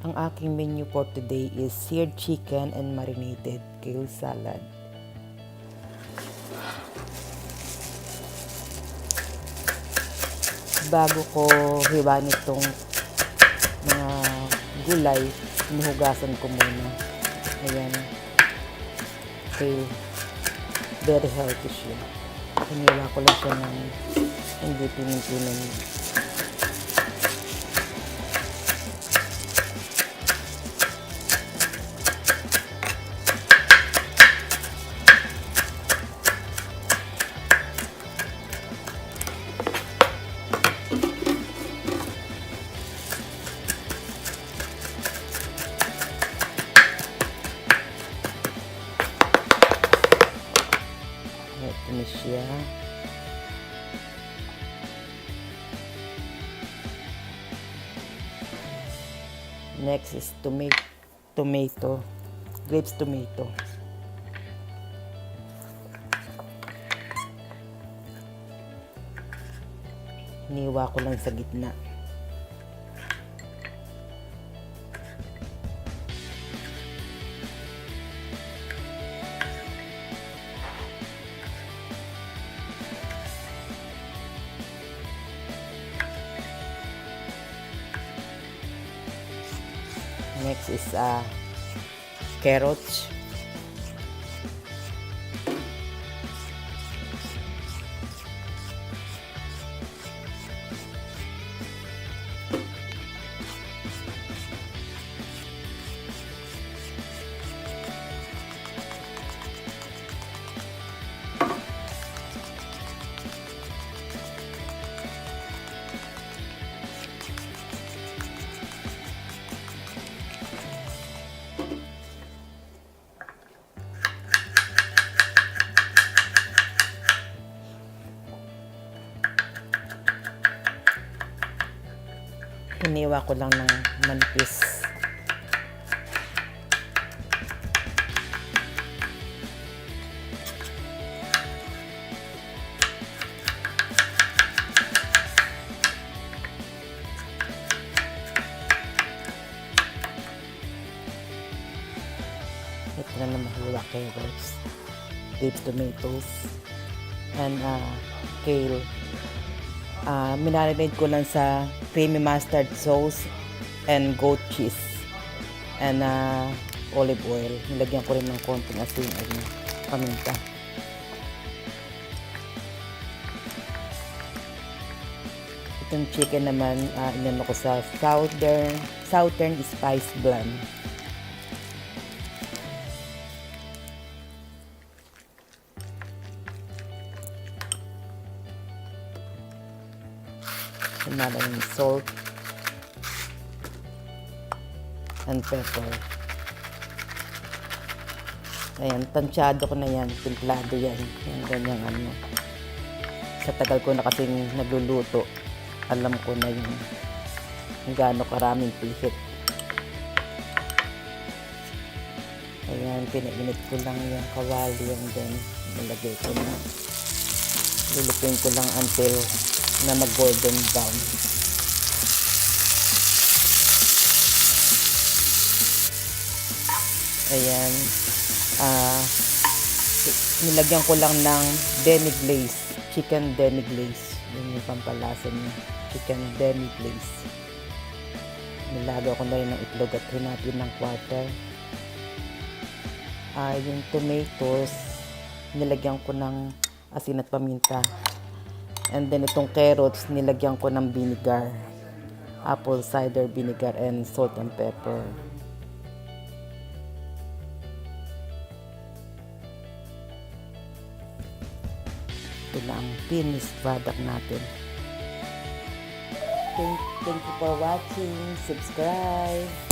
Ang aking menu for today is seared chicken and marinated kale salad. Bago ko hiwain itong mga gulay, hinuhugasan ko muna. Ayan. Kale. Very healthy siya. Hiniwa ko lang siya ng hindi pinin-pinin. Ito na siya. Next is tomato. Grapes tomato. Hiniwa ko lang sa gitna. Next is carrots. Hiniwa ko lang ng manipis. Ito na naman hula carrots, grapes tomatoes, and kale. Minarinate ko lang sa creamy mustard sauce and goat cheese and olive oil. Nilagyan ko rin ng konting asin at paminta. Itong chicken naman, inano ko sa southern spice blend. Sinala yung salt and pepper. Ayan, tansyado ko na yan, timplado yan. Yan, ganyang ano. Sa tagal ko na kasing nagluluto, alam ko na yung gaano karaming pihit. Ayan, pinainit ko lang yung kawali and then nilagay ko na. Lulutuin ko lang until na mag-golden brown. Ayan. Nilagyan ko lang ng demi-glaze. Chicken demi-glaze. Yun yung pampalasa niya. Chicken demi-glaze. Nilagaw ko na rin ng itlog at hinati ng quarter. Yung tomatoes, nilagyan ko ng asin at paminta. And then itong carrots, nilagyan ko ng vinegar. Apple cider vinegar and salt and pepper. Ito lang ang finished product natin. Thank you for watching. Subscribe.